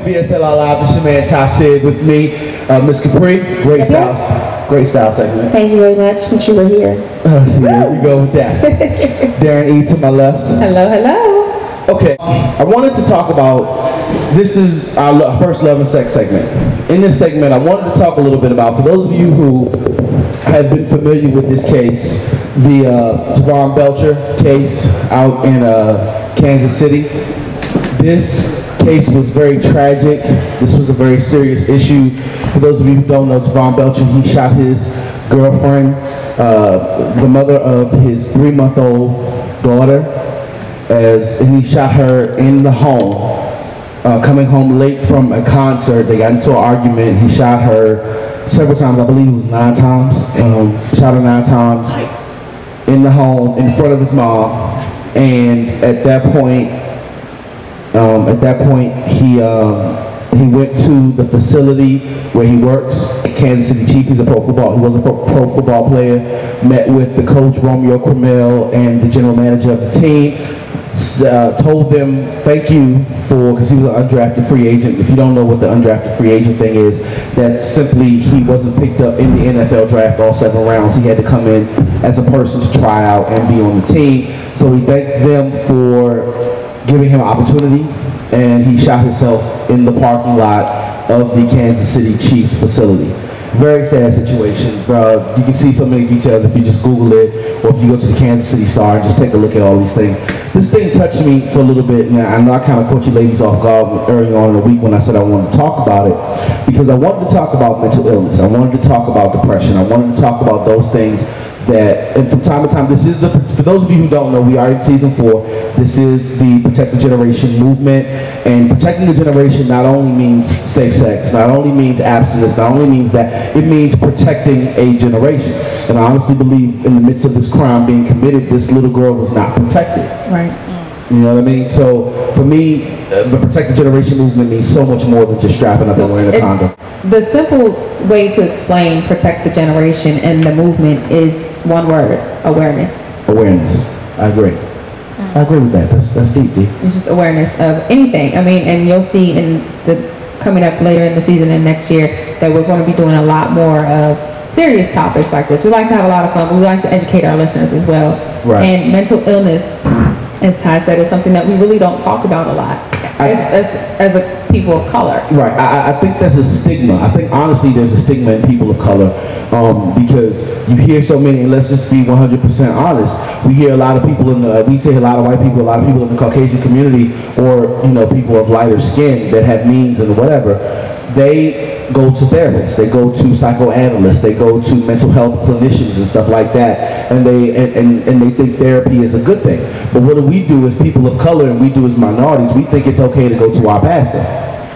BSLR Live. It's your man Tye Syd with me, Miss Capri. Great style segment. Thank you very much since you were here. See, there you go with that. Daryn E to my left. Hello, hello. Okay, I wanted to talk about, this is our first Love and Sex segment. In this segment, I wanted to talk a little bit about, for those of you who have been familiar with this case, the Javon Belcher case out in Kansas City. This case was very tragic. This was a very serious issue. For those of you who don't know Javon Belcher, he shot his girlfriend, the mother of his 3-month-old daughter, and he shot her in the home. Coming home late from a concert, they got into an argument. He shot her several times. I believe it was 9 times. Shot her 9 times in the home in front of his mom. And at that point, he went to the facility where he works, Kansas City Chiefs. He's a pro football. He was a pro football player. Met with the coach Romeo Cromell and the general manager of the team. Told them thank you for, because he was an undrafted free agent. If you don't know what the undrafted free agent thing is, that's simply he wasn't picked up in the NFL draft all 7 rounds. He had to come in as a person to try out and be on the team. So he thanked them for giving him an opportunity, and he shot himself in the parking lot of the Kansas City Chiefs facility. Very sad situation. You can see so many details if you just Google it, or if you go to the Kansas City Star and just take a look at all these things. This thing touched me for a little bit. Now, I know I kind of caught you ladies off guard early on in the week when I said I wanted to talk about it, because I wanted to talk about mental illness. I wanted to talk about depression. I wanted to talk about those things that, and from time to time, this is for those of you who don't know, we are in season 4. This is the Protect the Generation movement, and protecting the generation not only means safe sex, not only means abstinence, not only means that, it means protecting a generation. And I honestly believe in the midst of this crime being committed, this little girl was not protected. Right. You know what I mean? So for me, the Protect the Generation movement means so much more than just strapping up and wearing a condom. The simple way to explain Protect the Generation and the movement is one word: awareness. Awareness. I agree. I agree with that. That's deep, deep. It's just awareness of anything. I mean, and you'll see in the coming up later in the season and next year that we're going to be doing a lot more of serious topics like this. We like to have a lot of fun, but we like to educate our listeners as well. Right. And mental illness, as Tye said, is something that we really don't talk about a lot as a people of color. Right. I think that's a stigma. I think honestly there's a stigma in people of color because you hear so many, and let's just be 100% honest, we hear a lot of people we see a lot of white people, a lot of people in the Caucasian community, or people of lighter skin that have means and whatever, they go to therapists, they go to psychoanalysts, they go to mental health clinicians and stuff like that, and they think therapy is a good thing. But what we do as people of color, and we do as minorities, we think it's okay to go to our pastor,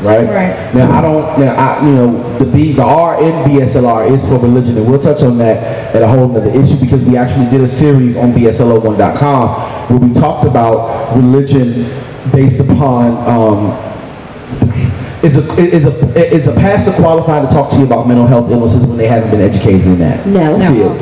right? Right. Now the R in BSLR is for religion, and we'll touch on that at a whole nother issue, because we actually did a series on BSLR1.com where we talked about religion based upon is a pastor qualified to talk to you about mental health illnesses when they haven't been educated in that field?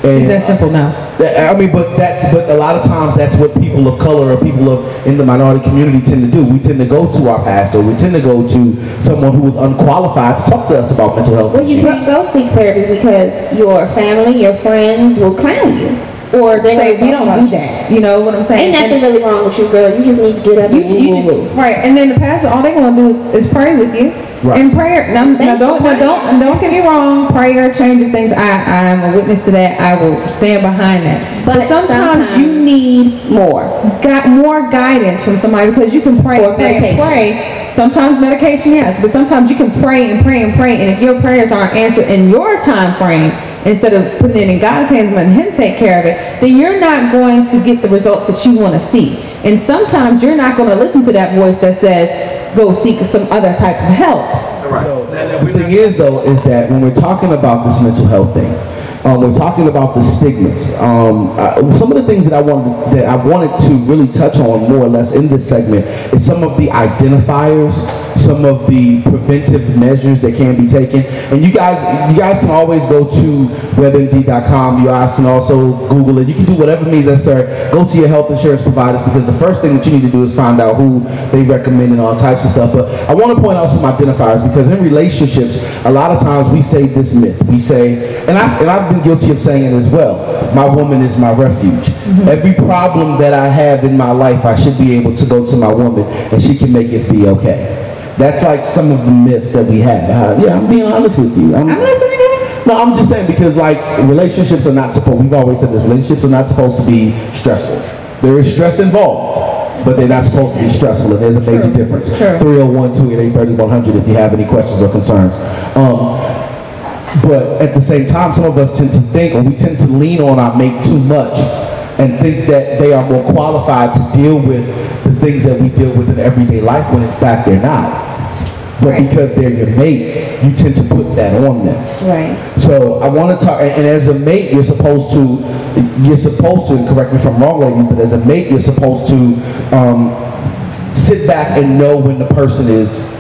It's that simple now. I mean, but a lot of times that's what people of color or people in the minority community tend to do. We tend to go to our pastor. We tend to go to someone who is unqualified to talk to us about mental health issues. You can't go seek therapy because your family, your friends will clown you. Or they say, we don't do that. You know what I'm saying? Ain't nothing really wrong with you, girl. You just need to get up and move. Right. And then the pastor, all they're going to do is pray with you. Right. And prayer. Now don't get me wrong. Prayer changes things. I am a witness to that. I will stand behind that. But sometimes you need more guidance from somebody, because you can pray and pray. Sometimes medication, yes, but sometimes you can pray and pray and pray. And if your prayers aren't answered in your time frame, instead of putting it in God's hands and letting Him take care of it, then you're not going to get the results that you want to see. And sometimes you're not going to listen to that voice that says, go seek some other type of help. Right. So the thing is, though, is that when we're talking about this mental health thing, we're talking about the stigmas. Some of the things that I wanted to really touch on more or less in this segment is some of the identifiers some of the preventive measures that can be taken. And you guys can always go to webmd.com. You guys can also Google it. You can do whatever means necessary. Go to your health insurance providers, because the first thing that you need to do is find out who they recommend and all types of stuff. But I want to point out some identifiers, because in relationships, a lot of times we say this myth. We say, and I've been guilty of saying it as well, my woman is my refuge. Every problem that I have in my life, I should be able to go to my woman and she can make it be okay. That's like some of the myths that we have. Yeah, I'm being honest with you. I'm listening to you. No, I'm just saying, because like relationships are not supposed, we've always said this, relationships are not supposed to be stressful. There is stress involved, but they're not supposed to be stressful, and there's a major difference. 301-288-3100 if you have any questions or concerns. But at the same time, some of us tend to think, or we tend to lean on our mate too much and think that they are more qualified to deal with the things that we deal with in everyday life, when in fact they're not. But because they're your mate, you tend to put that on them. Right. So I want to talk, and as a mate, you're supposed to, and correct me if I'm wrong, ladies, but as a mate, you're supposed to sit back and know when the person is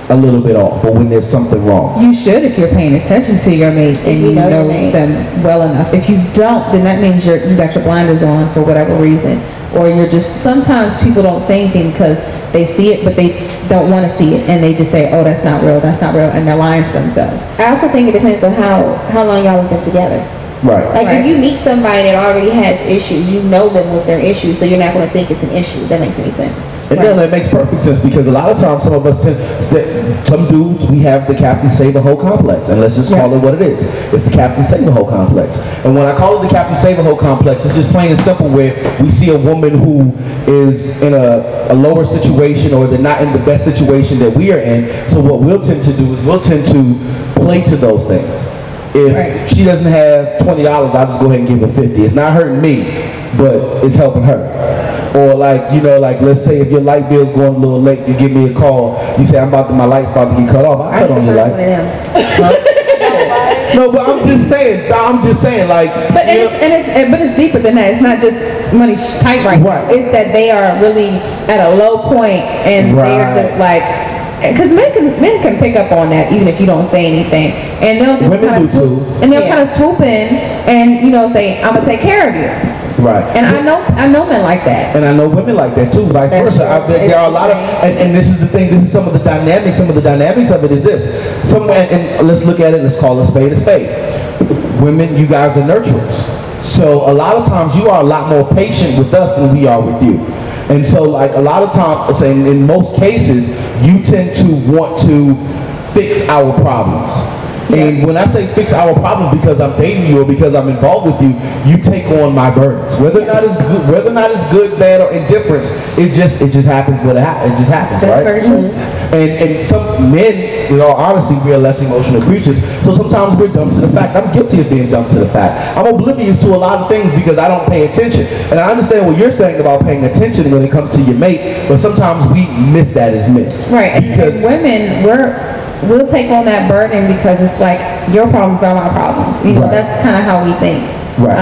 a little bit off, or when there's something wrong. You should, if you're paying attention to your mate and you know them well enough. If you don't, then that means you got your blinders on for whatever reason, or you're just, sometimes people don't say anything because they see it, but they don't want to see it, and they just say, oh, that's not real, and they're lying to themselves. I also think it depends on how long y'all have been together. Right. Like if you meet somebody that already has issues, you know them with their issues, so you're not going to think it's an issue. That makes any sense. And then that makes perfect sense, because a lot of times some of us some dudes, we have the Capri Save-A-Hoe complex, and let's just call it what it is. It's the Capri Save-A-Hoe complex. And when I call it the Capri Save-A-Hoe complex, it's just plain and simple, where we see a woman who is in a lower situation, or they're not in the best situation that we are in. So what we'll tend to do is we'll tend to play to those things. If she doesn't have $20, I'll just go ahead and give her 50. It's not hurting me, but it's helping her. Or like, you know, like let's say if your light bill's going a little late, you give me a call. You say, my light's about to get cut off. I cut on your lights. No, but I'm just saying, like. But it's deeper than that. It's not just money tight right now. It's that they are really at a low point, and they're just like, because men can pick up on that even if you don't say anything, and they'll just kind of swoop in and say, I'm gonna take care of you. Right. And I know men like that. And I know women like that too, vice versa. There are a lot of, and this is the thing, this is some of the dynamics of it is this. And let's look at it, let's call a spade a spade. Women, you guys are nurturers. So a lot of times you are a lot more patient with us than we are with you. And so like a lot of times, in most cases, you tend to want to fix our problems. And when I say fix our problem because I'm dating you or because I'm involved with you, you take on my burdens. Whether or not it's good, bad, or indifference, it just happens. It just happens, That's right? very true. And some men, in all honesty, we are less emotional creatures. So sometimes we're dumb to the fact. I'm guilty of being dumb to the fact. I'm oblivious to a lot of things because I don't pay attention. And I understand what you're saying about paying attention when it comes to your mate, but sometimes we miss that as men. Right. Because women, we'll take on that burden because it's like your problems are my problems. That's kind of how we think. Right.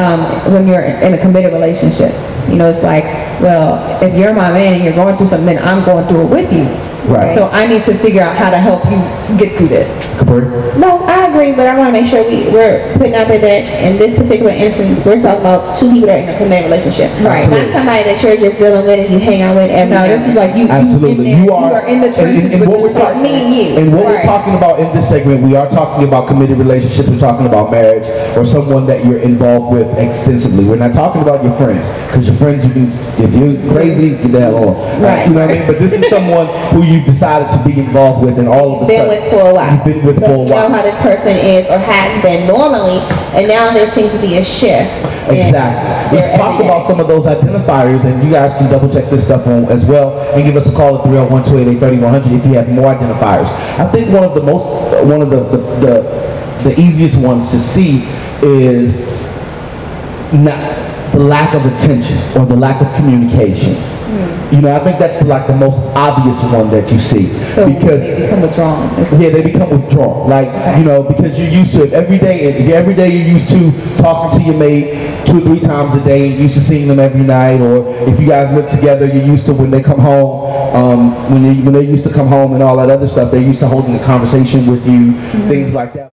When you're in a committed relationship, it's like, well, if you're my man and you're going through something, then I'm going through it with you. Right. So I need to figure out how to help you get through this. Capri? No, I agree, but I want to make sure we're putting out there that in this particular instance, we're talking about two people that are in a committed relationship. Right. Not somebody that you're just dealing with and you hang out with every day. No, this is like you. Absolutely. You are in the trenches with me and you. And what we're talking about in this segment, we are talking about committed relationships. We're talking about marriage or someone that you're involved with extensively. We're not talking about your friends, because your friends, if you're crazy, get the hell on. Right. You know what I mean? But this is someone who you decided to be involved with, and all of a sudden been with for a while. You've been with for a while. You know how this person is or has been normally, and now there seems to be a shift. Exactly. Let's talk about some of those identifiers, and you guys can double check this stuff on as well, and give us a call at 301-288-3100 if you have more identifiers. I think one of the easiest ones to see is not the lack of attention or the lack of communication. I think that's like the most obvious one that you see. So because they become withdrawn. Yeah, they become withdrawn. Like, because you're used to it every day. Every day you're used to talking to your mate 2 or 3 times a day. You're used to seeing them every night. Or if you guys live together, you're used to when they come home, When they used to come home and all that other stuff, they used to hold a conversation with you, things like that.